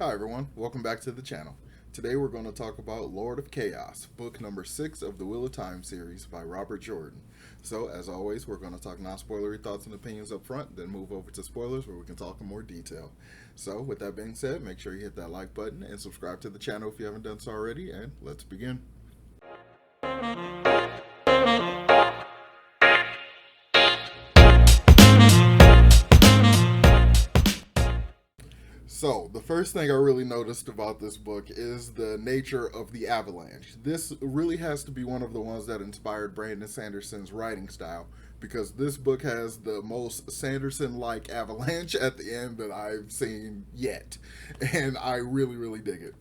Hi everyone, welcome back to the channel. Today we're going to talk about Lord of Chaos, book number 6 of the Wheel of Time series by Robert Jordan. So as always, we're going to talk non-spoilery thoughts and opinions up front, then move over to spoilers where we can talk in more detail. So with that being said, make sure you hit that like button and subscribe to the channel if you haven't done so already, and let's begin. So, the first thing I really noticed about this book is the nature of the avalanche. This really has to be one of the ones that inspired Brandon Sanderson's writing style, because this book has the most Sanderson-like avalanche at the end that I've seen yet, and I really dig it.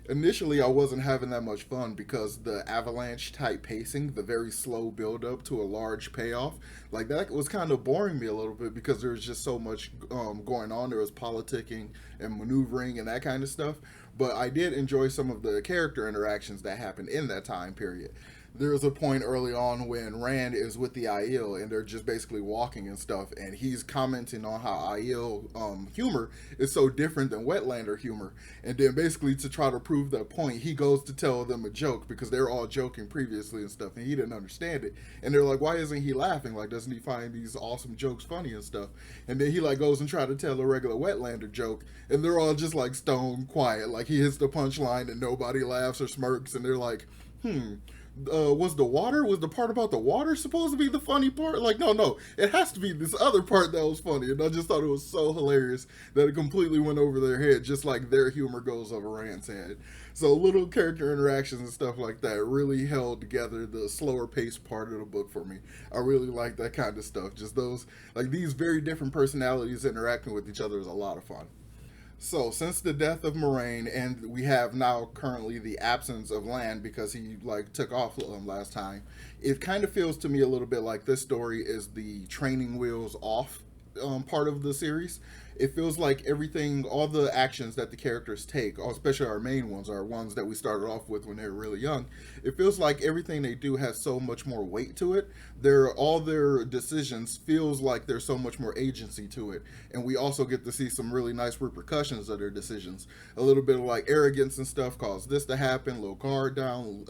Initially, I wasn't having that much fun because the avalanche type pacing, the very slow build up to a large payoff, like that was kind of boring me a little bit because there was just so much going on. There was politicking and maneuvering and that kind of stuff. But I did enjoy some of the character interactions that happened in that time period. There was a point early on when Rand is with the Aiel and they're just basically walking and stuff, and he's commenting on how Aiel humor is so different than Wetlander humor. And then basically to try to prove that point, he goes to tell them a joke because they're all joking previously and stuff, and he didn't understand it. And they're like, why isn't he laughing? Like, doesn't he find these awesome jokes funny and stuff? And then he like goes and try to tell a regular Wetlander joke, and they're all just like stone quiet. Like he hits the punchline and nobody laughs or smirks, and they're like, was the part about the water supposed to be the funny part? Like, no, it has to be this other part that was funny. And I just thought it was so hilarious that it completely went over their head, just like their humor goes over Rand's head. So little character interactions and stuff like that really held together the slower paced part of the book for me. I really like that kind of stuff. Just those, like these very different personalities interacting with each other is a lot of fun. So, since the death of Moraine, and we have now currently the absence of Lan because he like took off last time, it kind of feels to me a little bit like this story is the training wheels off part of the series. It feels like everything, all the actions that the characters take, especially our main ones, our ones that we started off with when they were really young, it feels like everything they do has so much more weight to it. All their decisions feels like there's so much more agency to it, and we also get to see some really nice repercussions of their decisions. A little bit of like arrogance and stuff caused this to happen, low guard down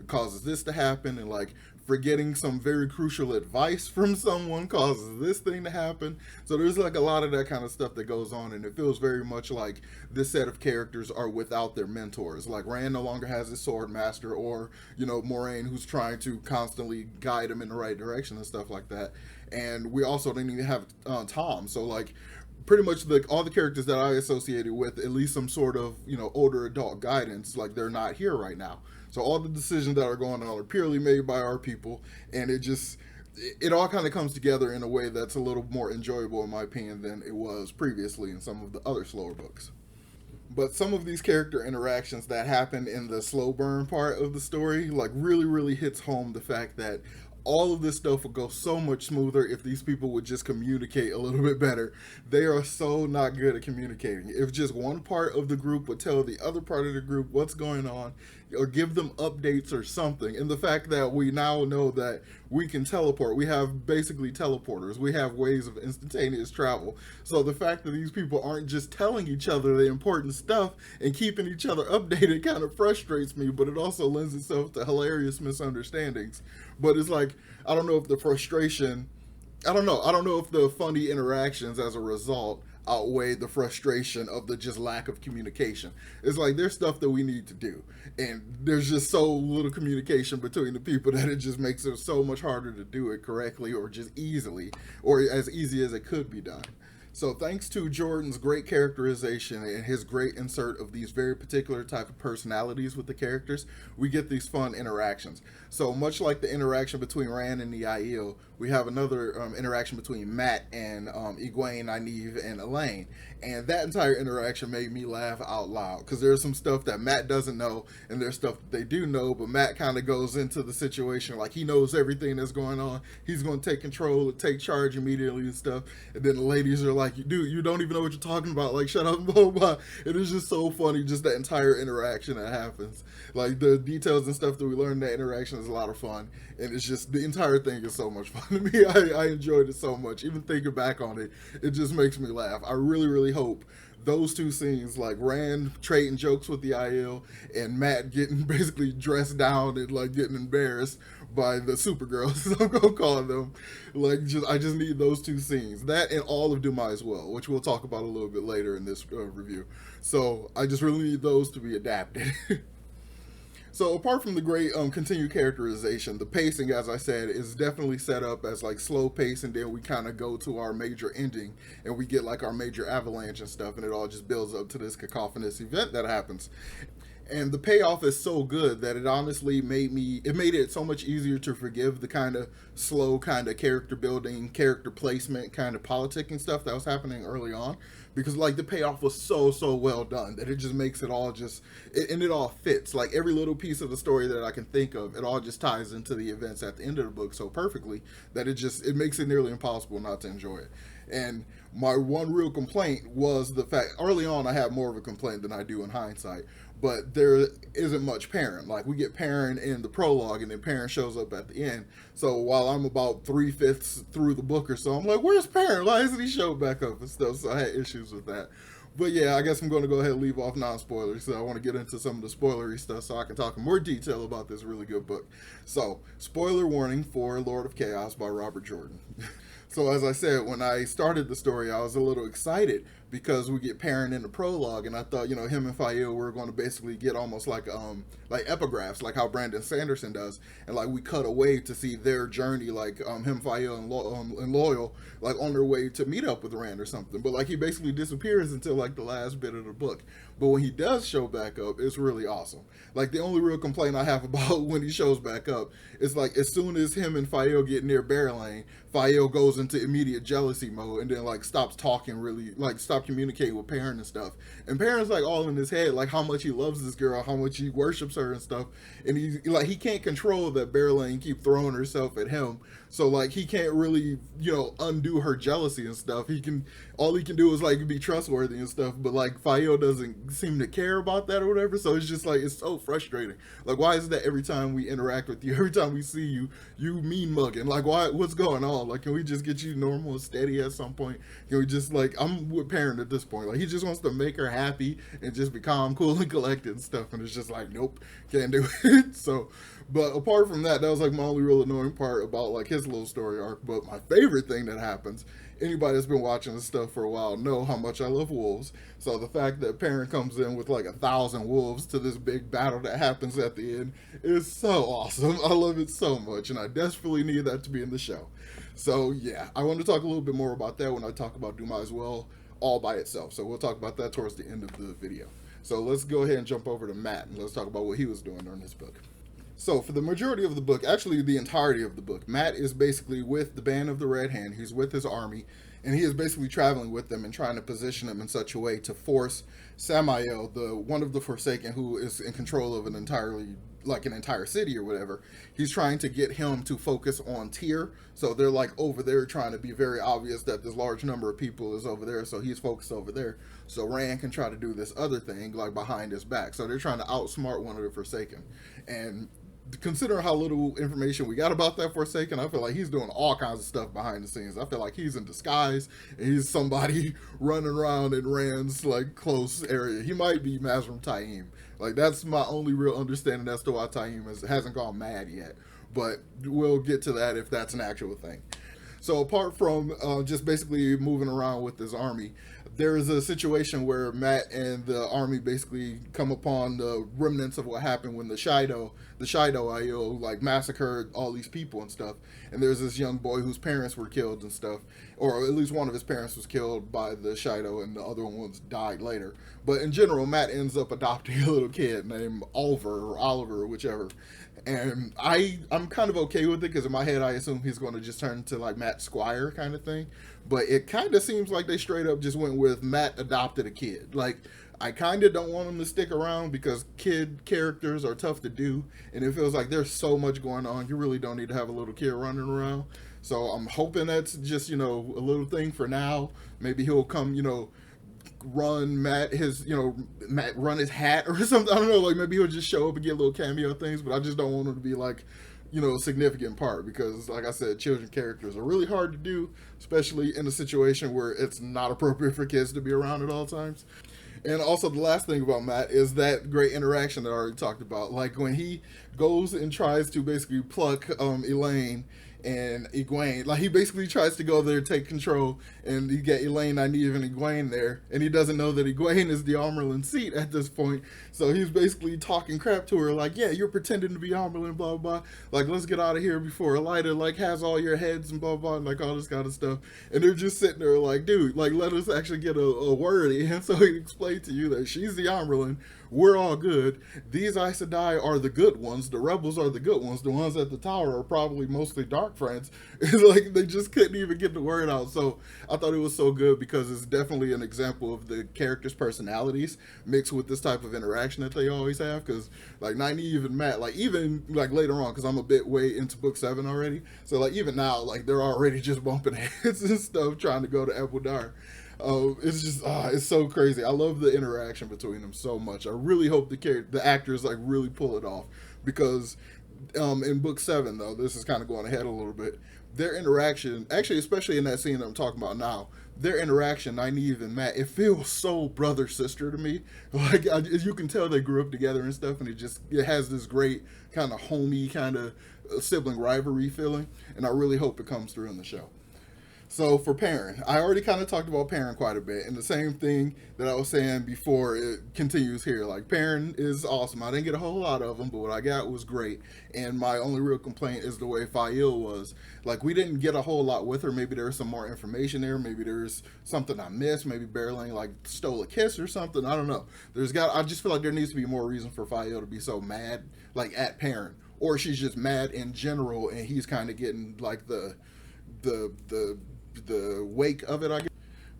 causes this to happen, and like forgetting some very crucial advice from someone causes this thing to happen. So there's like a lot of that kind of stuff that goes on, and it feels very much like this set of characters are without their mentors. Like Rand no longer has his sword master, or Moraine, who's trying to constantly guide him in the right direction and stuff like that. And we also didn't even have Tom. So like pretty much all the characters that I associated with at least some sort of older adult guidance, like they're not here right now. So all the decisions that are going on are purely made by our people, and it all kind of comes together in a way that's a little more enjoyable in my opinion than it was previously in some of the other slower books. But some of these character interactions that happen in the slow burn part of the story like really hits home the fact that all of this stuff would go so much smoother if these people would just communicate a little bit better. They are so not good at communicating. If just one part of the group would tell the other part of the group what's going on, or give them updates or something. And the fact that we now know that we can teleport, we have basically teleporters, we have ways of instantaneous travel. So the fact that these people aren't just telling each other the important stuff and keeping each other updated kind of frustrates me, but it also lends itself to hilarious misunderstandings. But it's like, I don't know if the frustration, I don't know if the funny interactions as a result outweigh the frustration of the just lack of communication. It's like there's stuff that we need to do, and there's just so little communication between the people that it just makes it so much harder to do it correctly or just easily, or as easy as it could be done. So thanks to Jordan's great characterization and his great insert of these very particular type of personalities with the characters, we get these fun interactions. So much like the interaction between Rand and the Aiel, we have another interaction between Matt and Egwene, Nynaeve, and Elaine. And that entire interaction made me laugh out loud because there's some stuff that Matt doesn't know and there's stuff that they do know, but Matt kind of goes into the situation like he knows everything that's going on. He's going to take control, take charge immediately and stuff. And then the ladies are like, dude, you don't even know what you're talking about. Like, shut up, blah, blah. It is just so funny, just that entire interaction that happens. Like, the details and stuff that we learn in that interaction is a lot of fun. And it's just, the entire thing is so much fun to me. I enjoyed it so much. Even thinking back on it, it just makes me laugh. I really hope those two scenes, like Rand trading jokes with the IL and Matt getting basically dressed down and like getting embarrassed by the Supergirls, as I'm gonna call them. Like, I just need those two scenes, that and all of DUMAI'S well, which we'll talk about a little bit later in this review. So I just really need those to be adapted. So apart from the great continued characterization, the pacing, as I said, is definitely set up as like slow pace, and then we kind of go to our major ending, and we get like our major avalanche and stuff, and it all just builds up to this cacophonous event that happens. And the payoff is so good that it honestly made it so much easier to forgive the kind of slow kind of character building, character placement, kind of politicking stuff that was happening early on, because like the payoff was so well done that it just makes it all and it all fits. Like every little piece of the story that I can think of, it all just ties into the events at the end of the book so perfectly that it makes it nearly impossible not to enjoy it. And my one real complaint was the fact, early on I had more of a complaint than I do in hindsight, but there isn't much Perrin. Like, we get Perrin in the prologue, and then Perrin shows up at the end. So while I'm about 3/5 through the book or so, I'm like, where's Perrin? Why hasn't he showed back up and stuff? So I had issues with that. But yeah, I guess I'm going to go ahead and leave off non-spoilers. So I want to get into some of the spoilery stuff so I can talk in more detail about this really good book. So, spoiler warning for Lord of Chaos by Robert Jordan. So as I said, when I started the story, I was a little excited because we get Perrin in the prologue, and I thought, him and Fael were going to basically get almost like epigraphs, like how Brandon Sanderson does, and like we cut away to see their journey, like him, Fael, and Loyal, like on their way to meet up with Rand or something. But like he basically disappears until like the last bit of the book. But when he does show back up, it's really awesome. Like, the only real complaint I have about when he shows back up is like as soon as him and Fael get near Barrelane, Fael goes into immediate jealousy mode and then like stops talking, really like stop communicating with Perrin and stuff. And Perrin's like all in his head, like how much he loves this girl, how much he worships her and stuff. And he can't control that Barrelane keep throwing herself at him. So like he can't really, undo her jealousy and stuff. All he can do is like be trustworthy and stuff, but like Fael doesn't seem to care about that or whatever. So it's just like, it's so frustrating. Like, why is that every time we interact with you, every time we see you, you mean mugging? Like, what's going on? Like, can we just get you normal and steady at some point? Can we just, like, I'm with Perrin at this point. Like, he just wants to make her happy and just be calm, cool, and collected and stuff. And it's just like, nope, can't do it. So, but apart from that, that was like my only real annoying part about like his little story arc. But my favorite thing that happens, anybody that's been watching this stuff for a while know how much I love wolves. So the fact that Perrin comes in with like 1,000 wolves to this big battle that happens at the end is so awesome. I love it so much, and I desperately need that to be in the show. So yeah, I want to talk a little bit more about that when I talk about DUMAI'S well all by itself. So we'll talk about that towards the end of the video. So let's go ahead and jump over to Matt, and let's talk about what he was doing during this book. So for the majority of the book, actually the entirety of the book, Matt is basically with the Band of the Red Hand. He's with his army, and he is basically traveling with them and trying to position them in such a way to force Samael, the one of the Forsaken who is in control of an entire city or whatever. He's trying to get him to focus on Tyr. So they're like over there trying to be very obvious that this large number of people is over there. So he's focused over there. So Rand can try to do this other thing like behind his back. So they're trying to outsmart one of the Forsaken. And considering how little information we got about that Forsaken, I feel like he's doing all kinds of stuff behind the scenes. I feel like he's in disguise and he's somebody running around in Rand's like close area. He might be Mazrim Taim. Like, that's my only real understanding as to why Taim hasn't gone mad yet. But we'll get to that if that's an actual thing. So apart from just basically moving around with his army, there is a situation where Matt and the army basically come upon the remnants of what happened when the Shido IO like massacred all these people and stuff. And there's this young boy whose parents were killed and stuff, or at least one of his parents was killed by the Shido and the other ones died later. But in general, Matt ends up adopting a little kid named Oliver or whichever. And I'm kind of okay with it because in my head I assume he's going to just turn into like Matt Squire kind of thing. But it kind of seems like they straight up just went with Matt adopted a kid. Like, I kind of don't want him to stick around because kid characters are tough to do. And it feels like there's so much going on. You really don't need to have a little kid running around. So I'm hoping that's just, a little thing for now. Maybe he'll come, run Matt run his hat or something. I don't know, like maybe he'll just show up and get little cameo things, but I just don't want him to be like significant part because, like I said, children characters are really hard to do, especially in a situation where it's not appropriate for kids to be around at all times. And also, the last thing about Matt is that great interaction that I already talked about. Like when he goes and tries to basically pluck Elaine and Egwene, like he basically tries to go there, take control, and you get Elaine, Nynaeve, and Egwene there, and he doesn't know that Egwene is the Amyrlin seat at this point. So he's basically talking crap to her, like, yeah, you're pretending to be Amyrlin, blah blah. Like, let's get out of here before Elida like has all your heads and blah blah, and like all this kind of stuff. And they're just sitting there like, dude, like let us actually get a word in, so he explained to you that she's the Amyrlin. We're all good. These Aes Sedai are the good ones. The rebels are the good ones. The ones at the tower are probably mostly dark friends. It's like they just couldn't even get the word out. So I thought it was so good because it's definitely an example of the characters' personalities mixed with this type of interaction that they always have. Because like Nynaeve and Matt, like even like later on, because I'm a bit way into book 7 already. So like even now, like they're already just bumping heads and stuff trying to go to Ebudar. It's just it's so crazy. I love the interaction between them so much. I really hope the actors like really pull it off because in book 7 though, this is kind of going ahead a little bit. Their interaction, actually, especially in that scene that I'm talking about now, their interaction, Nynaeve and Matt, it feels so brother sister to me. Like you can tell they grew up together and stuff, and it has this great kind of homey kind of sibling rivalry feeling, and I really hope it comes through in the show. So for Perrin, I already kind of talked about Perrin quite a bit, and the same thing that I was saying before, it continues here. Like Perrin is awesome. I didn't get a whole lot of them, but what I got was great. And my only real complaint is the way Fael was. Like we didn't get a whole lot with her. Maybe there's some more information there. Maybe there's something I missed. Maybe Berling like stole a kiss or something. I don't know. I just feel like there needs to be more reason for Fael to be so mad, like at Perrin, or she's just mad in general, and he's kind of getting like the wake of it, I guess.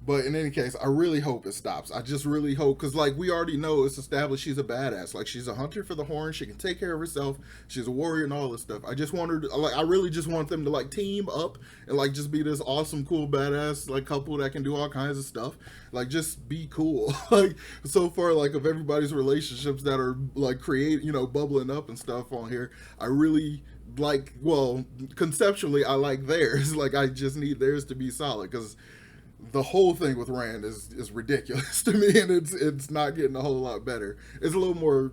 But in any case, I really hope it stops. I just really hope, because like we already know it's established she's a badass. Like she's a hunter for the horn. She can take care of herself. She's a warrior and all this stuff. I just want her to, like, I really just want them to like team up and like just be this awesome, cool, badass like couple that can do all kinds of stuff. Like just be cool. Like so far, like of everybody's relationships that are like bubbling up and stuff on here, I really like, well, conceptually I like theirs. Like I just need theirs to be solid because the whole thing with Rand is ridiculous to me, and it's not getting a whole lot better. It's a little more,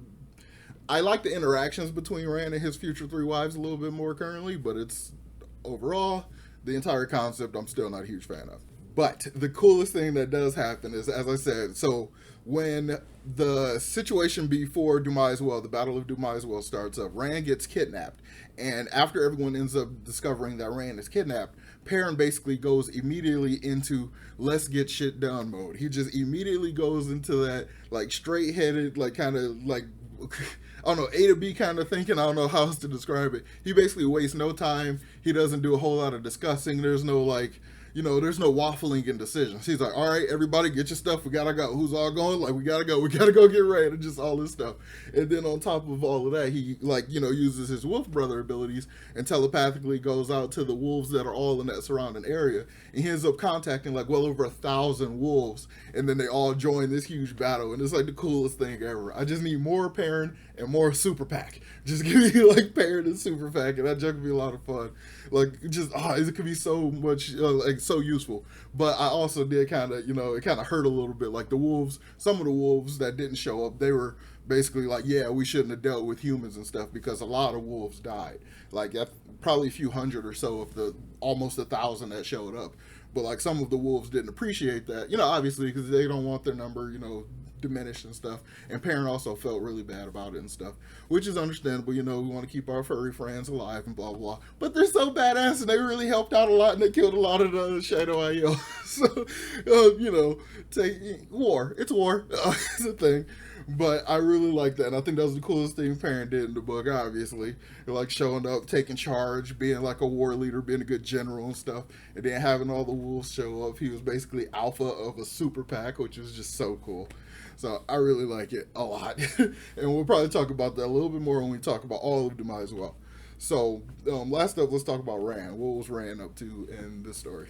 I like the interactions between Rand and his future 3 wives a little bit more currently, but it's overall the entire concept I'm still not a huge fan of. But the coolest thing that does happen is, as I said, so when the situation before DUMAI'S Well, the Battle of DUMAI'S Well starts up, Rand gets kidnapped. And after everyone ends up discovering that Rand is kidnapped, Perrin basically goes immediately into let's get shit done mode. He just immediately goes into that like straight-headed, like kind of like, I don't know, A to B kind of thinking. I don't know how else to describe it. He basically wastes no time. He doesn't do a whole lot of discussing. There's no like, there's no waffling in decisions. He's like, all right, everybody get your stuff. We gotta go. Who's all going? Like, we gotta go. We gotta go get ready. And just all this stuff. And then on top of all of that, he uses his wolf brother abilities and telepathically goes out to the wolves that are all in that surrounding area. And he ends up contacting like well over 1,000 wolves. And then they all join this huge battle. And it's like the coolest thing ever. I just need more Perrin and more Super Pack. Just give me like Perrin and Super Pack, and that junk could be a lot of fun. Like just it could be so much like so useful. But I also did kind of it kind of hurt a little bit. Like the wolves, some of the wolves that didn't show up, they were basically like, yeah, we shouldn't have dealt with humans and stuff because a lot of wolves died. Like probably a few hundred or so of the almost 1,000 that showed up. But like some of the wolves didn't appreciate that, obviously because they don't want their number, diminished and stuff. And Perrin also felt really bad about it and stuff, which is understandable. We want to keep our furry friends alive and blah blah. But they're so badass and they really helped out a lot and they killed a lot of the Shadow IO. So take war. It's war. It's a thing. But I really like that, and I think that was the coolest thing Perrin did in the book, obviously. Like showing up, taking charge, being like a war leader, being a good general and stuff, and then having all the wolves show up. He was basically alpha of a super pack, which was just so cool. So I really like it a lot. And we'll probably talk about that a little bit more when we talk about all of DUMAI'S Well. So last up, let's talk about Rand. What was Rand up to in this story?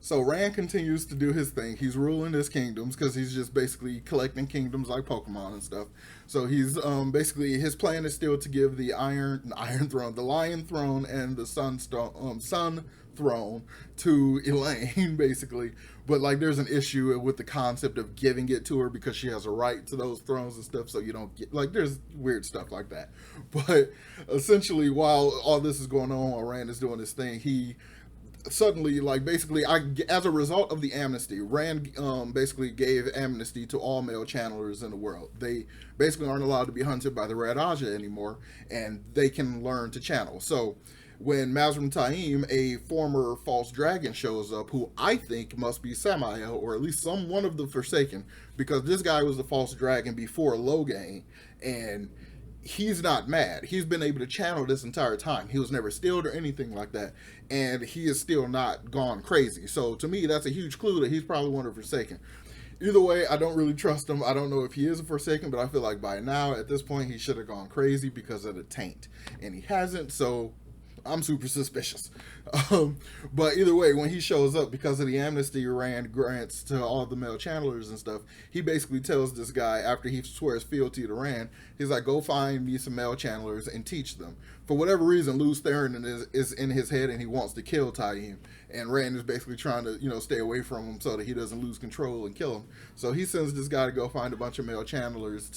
So Rand continues to do his thing. He's ruling his kingdoms because he's just basically collecting kingdoms like Pokemon and stuff. So he's basically his plan is still to give the Iron Throne, the Lion Throne, and the Sun Throne to Elaine, basically. But like, there's an issue with the concept of giving it to her because she has a right to those thrones and stuff. So you don't get like, there's weird stuff like that. But essentially, while all this is going on, while Rand is doing his thing, he suddenly, like, basically, as a result of the amnesty, Rand basically gave amnesty to all male channelers in the world. They basically aren't allowed to be hunted by the Red Aja anymore, and they can learn to channel. So when Mazrim Taim, a former false dragon, shows up, who I think must be Samael, or at least some one of the Forsaken, because this guy was the false dragon before Logain, and he's not mad. He's been able to channel this entire time. He was never stilled or anything like that, and he is still not gone crazy. So to me, that's a huge clue that he's probably one of the Forsaken. Either way, I don't really trust him. I don't know if he is a Forsaken, but I feel like by now, at this point, he should have gone crazy because of the taint, and he hasn't. So I'm super suspicious. But either way, when he shows up, because of the amnesty Rand grants to all the male channelers and stuff, he basically tells this guy, after he swears fealty to Rand, he's like, go find me some male channelers and teach them. For whatever reason, Lews Therin is in his head and he wants to kill Taim. And Rand is basically trying to, stay away from him so that he doesn't lose control and kill him. So he sends this guy to go find a bunch of male channelers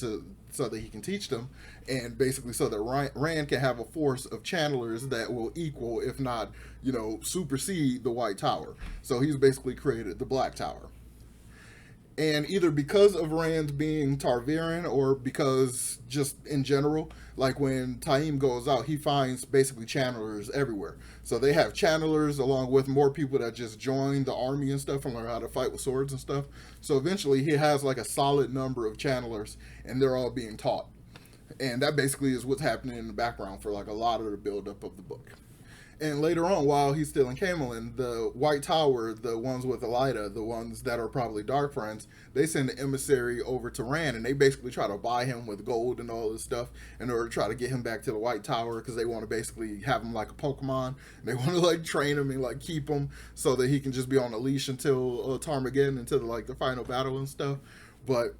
so that he can teach them, and basically so that Rand can have a force of channelers that will equal, if not, supersede the White Tower. So he's basically created the Black Tower. And either because of Rand being Targaryen or because just in general, like when Taim goes out, he finds basically channelers everywhere. So they have channelers along with more people that just join the army and stuff and learn how to fight with swords and stuff. So eventually he has like a solid number of channelers and they're all being taught. And that basically is what's happening in the background for like a lot of the buildup of the book. And later on, while he's still in Camelin, the White Tower, the ones with Elida, the ones that are probably Dark Friends, they send an emissary over to Rand, and they basically try to buy him with gold and all this stuff in order to try to get him back to the White Tower, because they want to basically have him like a Pokemon. They want to like train him and like keep him so that he can just be on a leash until Tarmageddon, until the final battle and stuff. But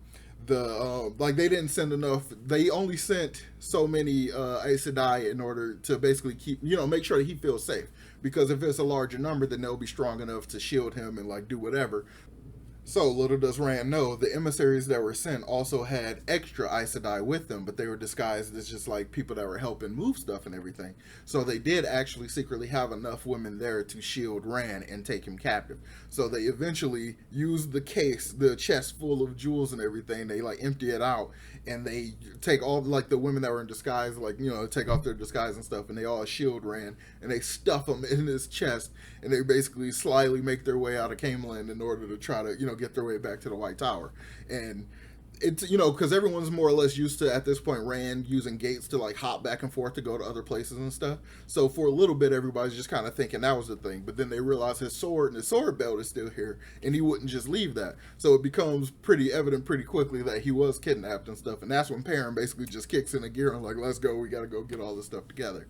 they didn't send enough. They only sent so many Aes Sedai in order to basically keep, make sure that he feels safe, because if it's a larger number, then they'll be strong enough to shield him and like do whatever. So little does Rand know, the emissaries that were sent also had extra Aes Sedai with them, but they were disguised as just like people that were helping move stuff and everything. So they did actually secretly have enough women there to shield Rand and take him captive. So they eventually used the case, the chest full of jewels and everything. They like empty it out, and they take all like the women that were in disguise, like take off their disguise and stuff, and they all shield Rand, and they stuff him in his chest, and they basically slyly make their way out of Camelin in order to try to get their way back to the White Tower. And it's because everyone's more or less used to, at this point, Rand using gates to like hop back and forth to go to other places and stuff. So for a little bit, everybody's just kind of thinking that was the thing, but then they realize his sword and his sword belt is still here, and he wouldn't just leave that. So it becomes pretty evident pretty quickly that he was kidnapped and stuff, and that's when Perrin basically just kicks in a gear and like, let's go, we gotta go get all this stuff together.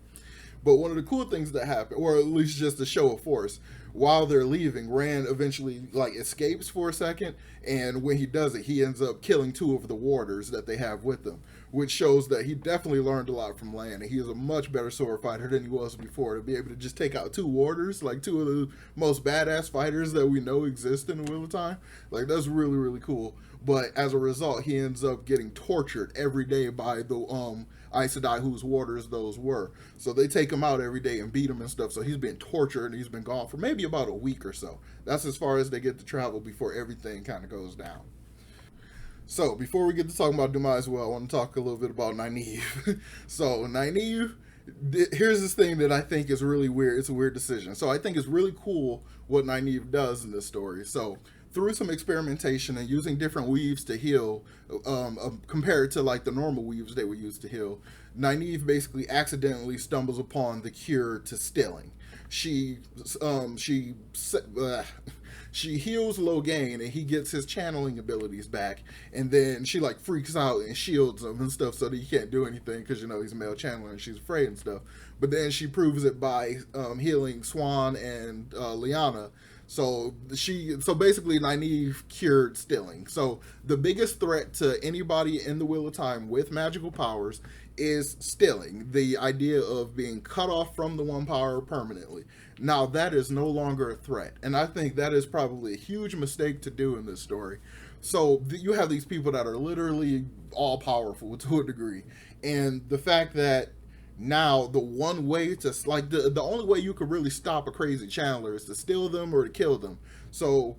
But one of the cool things that happen, or at least just a show of force, while they're leaving, Rand eventually like escapes for a second, and when he does it, he ends up killing two of the warders that they have with them, which shows that he definitely learned a lot from Lan, and he is a much better sword fighter than he was before, to be able to just take out two warders, like two of the most badass fighters that we know exist in the Wheel of Time. Like, that's really, really cool. But as a result, he ends up getting tortured every day by the Aes Sedai whose warders those were. So they take him out every day and beat him and stuff. So he's been tortured, and he's been gone for maybe about a week or so. That's as far as they get to travel before everything kind of goes down. So before we get to talking about DUMAI'S, I want to talk a little bit about Nynaeve. So Nynaeve, here's this thing that I think is really weird. It's a weird decision. So I think it's really cool what Nynaeve does in this story. So through some experimentation and using different weaves to heal, compared to like the normal weaves they would use to heal, Nynaeve basically accidentally stumbles upon the cure to stilling. She heals Logain, and he gets his channeling abilities back, and then she like freaks out and shields him and stuff so that he can't do anything because he's a male channeler and she's afraid and stuff. But then she proves it by healing Swan and Lyanna, So basically Nynaeve cured stilling. So the biggest threat to anybody in the Wheel of Time with magical powers is stilling. The idea of being cut off from the one power permanently. Now that is no longer a threat. And I think that is probably a huge mistake to do in this story. So you have these people that are literally all powerful to a degree. And the fact that now the one way to, like, the only way you could really stop a crazy channeler is to steal them or to kill them. So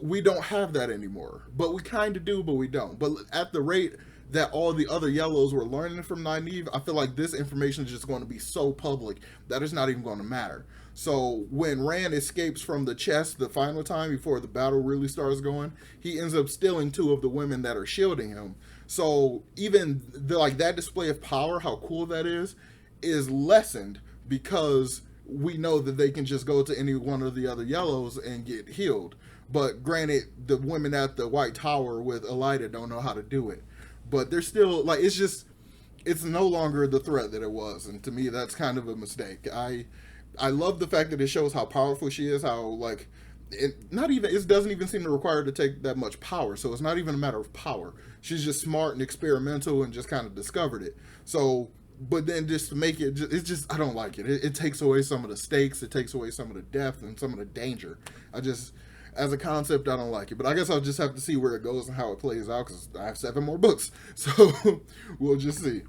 we don't have that anymore, but we kind of do, but we don't. But at the rate that all the other yellows were learning from Nynaeve, I feel like this information is just going to be so public that it's not even going to matter. So when Rand escapes from the chest the final time before the battle really starts going, he ends up stealing 2 of the women that are shielding him. So even like that display of power, how cool that is lessened because we know that they can just go to any one of the other yellows and get healed. But granted, the women at the White Tower with Elida don't know how to do it. But they're still, like, it's no longer the threat that it was. And to me, that's kind of a mistake. I love the fact that it shows how powerful she is, how, like, it doesn't even seem to require her to take that much power. So it's not even a matter of power. She's just smart and experimental and just kind of discovered it. So, but then just to make it, it's just, I don't like it. It takes away some of the stakes. It takes away some of the depth and some of the danger. As a concept, I don't like it. But I guess I'll just have to see where it goes and how it plays out because I have 7 more books. So we'll just see.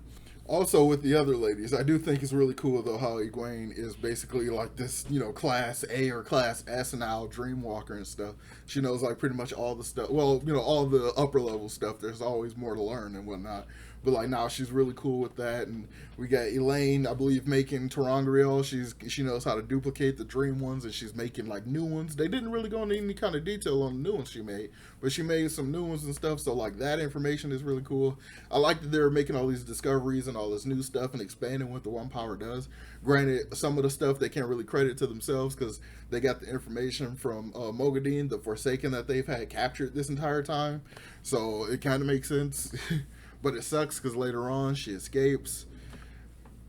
Also, with the other ladies, I do think it's really cool, though, how Egwene is basically like this, Class A or Class S now, Dreamwalker and stuff. She knows, like, pretty much all the stuff. Well, all the upper level stuff. There's always more to learn and whatnot. But, like, now she's really cool with that. And we got Elaine, I believe, making Tarangriel. She knows how to duplicate the dream ones, and she's making, like, new ones. They didn't really go into any kind of detail on the new ones she made, but she made some new ones and stuff. So, like, that information is really cool. I like that they're making all these discoveries and all this new stuff and expanding what the One Power does. Granted, some of the stuff they can't really credit to themselves because they got the information from Mogadine, the Forsaken that they've had captured this entire time. So it kind of makes sense. But it sucks because later on she escapes.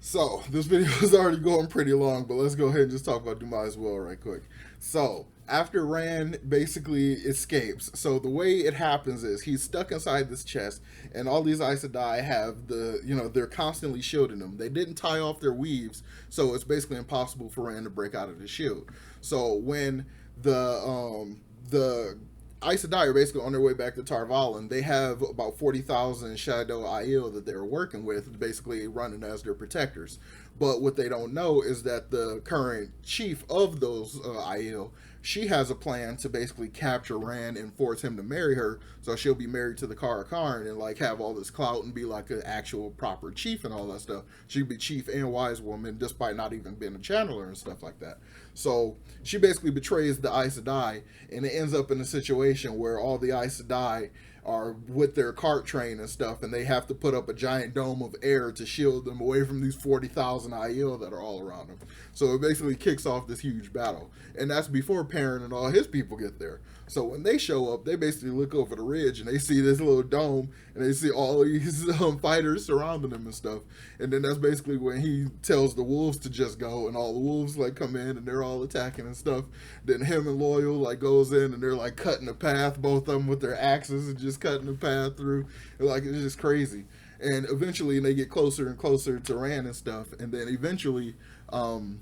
So this video is already going pretty long, but let's go ahead and just talk about DUMAI'S will right quick. So after Rand basically escapes, so the way it happens is he's stuck inside this chest, and all these Aes Sedai have they're constantly shielding him. They didn't tie off their weaves, so it's basically impossible for Rand to break out of the shield. So when the Aes Sedai are basically on their way back to Tar Valon, they have about 40,000 Shadow Aiel that they're working with, basically running as their protectors. But what they don't know is that the current chief of those Aiel, she has a plan to basically capture Rand and force him to marry her, so she'll be married to the Kara Karn and like have all this clout and be like an actual proper chief and all that stuff. She'd be chief and wise woman despite not even being a channeler and stuff like that. So she basically betrays the Aes Sedai, and it ends up in a situation where all the Aes Sedai are with their cart train and stuff, and they have to put up a giant dome of air to shield them away from these 40,000 Aiel that are all around them. So it basically kicks off this huge battle, and that's before Perrin and all his people get there. So when they show up, they basically look over the ridge and they see this little dome, and they see all these fighters surrounding them and stuff. And then that's basically when he tells the wolves to just go, and all the wolves like come in and they're all attacking and stuff. Then him and Loyal like goes in and they're like cutting the path, both of them with their axes and just cutting the path through. And, like, it's just crazy. And eventually they get closer and closer to Rand and stuff. And then eventually Mazrim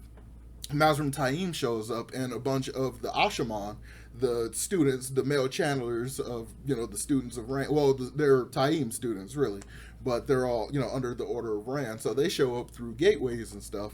Taim shows up, and a bunch of the Asha'man, the students, the male channelers of, the students of Rand. Well, they're Taim students, really. But they're all, under the order of Rand. So they show up through gateways and stuff.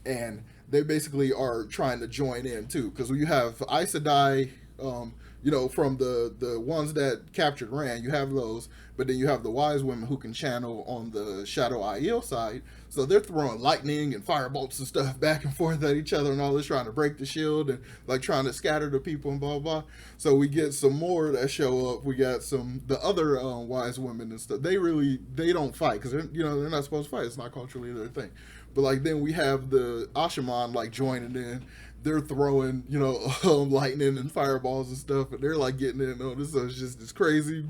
And they basically are trying to join in, too. Because when you have Aes Sedai, from the ones that captured Rand, you have those. But then you have the wise women who can channel on the Shadow Aiel side. So they're throwing lightning and firebolts and stuff back and forth at each other and all this, trying to break the shield and like trying to scatter the people and blah, blah. So we get some more that show up. We got the other wise women and stuff. They don't fight because they're not supposed to fight. It's not culturally their thing. But like then we have the Asha'man like joining in. They're throwing, lightning and fireballs and stuff, and they're like getting in on this. So it's just this crazy,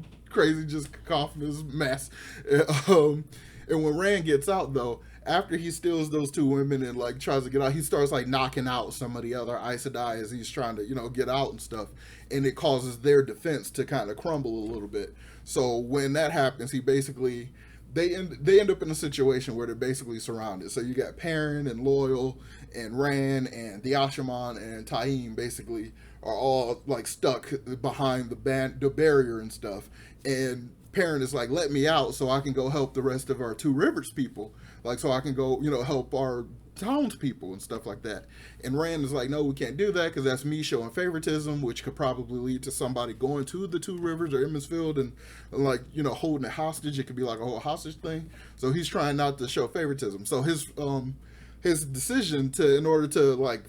just cacophonous mess. And when Rand gets out, though, after he steals those two women and like tries to get out, he starts like knocking out some of the other Aes Sedai as he's trying to, you know, get out and stuff, and it causes their defense to kind of crumble a little bit. So when that happens, he basically they end up in a situation where they're basically surrounded. So you got Perrin and Loyal and Rand and the Asha'man and Taim basically are all like stuck behind the barrier and stuff. And Perrin is like, let me out so I can go help the rest of our Two Rivers people. Like, so I can go, you know, help our townspeople and stuff like that. And Rand is like, no, we can't do that because that's me showing favoritism, which could probably lead to somebody going to the Two Rivers or Emmonsfield and like, you know, holding it hostage. It could be like a whole hostage thing. So he's trying not to show favoritism. So his decision to, in order to like,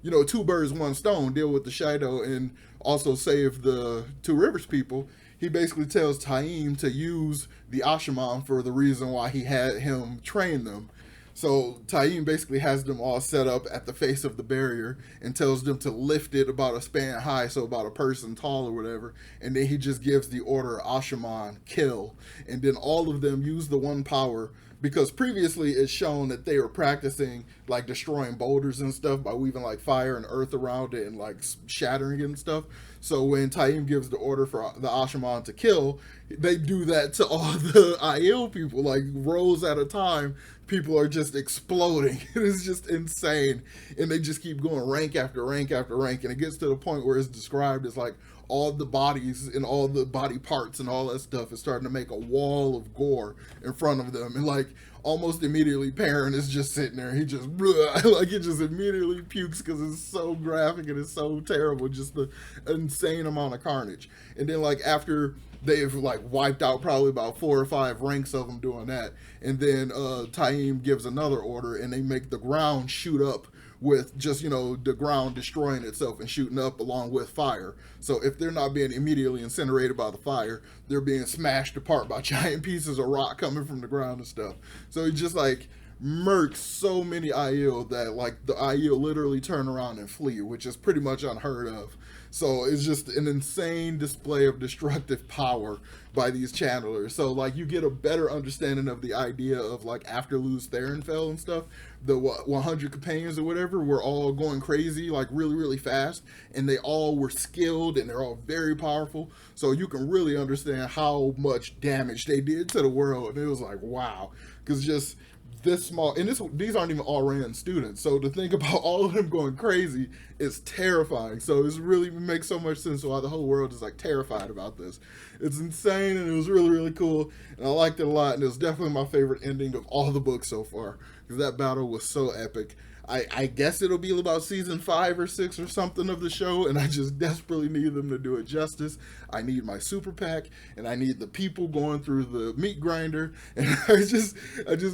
you know, two birds, one stone, deal with the shadow and also save the Two Rivers people, he basically tells Taim to use the Asha'man for the reason why he had him train them. So Taim basically has them all set up at the face of the barrier and tells them to lift it about a span high, so about a person tall or whatever, and then he just gives the order Asha'man, kill. And then all of them use the one power, because previously it's shown that they were practicing like destroying boulders and stuff by weaving like fire and earth around it and like shattering it and stuff. So when Taim gives the order for the Asha'man to kill, they do that to all the Aiel people, like rows at a time. People are just exploding. It is just insane. And they just keep going rank after rank after rank. And it gets to the point where it's described as like all the bodies and all the body parts and all that stuff is starting to make a wall of gore in front of them. And like almost immediately Perrin is just sitting there. He just, like it just immediately pukes because it's so graphic and it's so terrible. Just the insane amount of carnage. And then like after they've like wiped out probably about 4 or 5 ranks of them doing that. And then Taim gives another order and they make the ground shoot up with just, you know, the ground destroying itself and shooting up along with fire. So if they're not being immediately incinerated by the fire, they're being smashed apart by giant pieces of rock coming from the ground and stuff. So he just like murks so many Aiel that like the Aiel literally turn around and flee, which is pretty much unheard of. So it's just an insane display of destructive power by these channelers. So like you get a better understanding of the idea of like after Luz Theron fell and stuff, the 100 companions or whatever were all going crazy like really, really fast, and they all were skilled and they're all very powerful. So you can really understand how much damage they did to the world. And it was like, wow, because just this small, and these aren't even all Rand students, so to think about all of them going crazy is terrifying. So it's really makes so much sense why the whole world is like terrified about this. It's insane, and it was really, really cool, and I liked it a lot, and it was definitely my favorite ending of all the books so far, because that battle was so epic. I guess it'll be about season 5 or 6 or something of the show, and I just desperately need them to do it justice. I need my super pack, and I need the people going through the meat grinder, and I just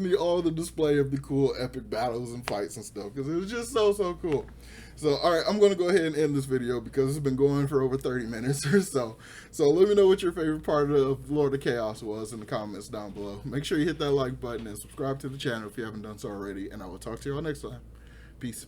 need all the display of the cool epic battles and fights and stuff, because it was just so cool. So, all right, I'm going to go ahead and end this video because it's been going for over 30 minutes or so. So let me know what your favorite part of Lord of Chaos was in the comments down below. Make sure you hit that like button and subscribe to the channel if you haven't done so already, and I will talk to you all next time. Peace.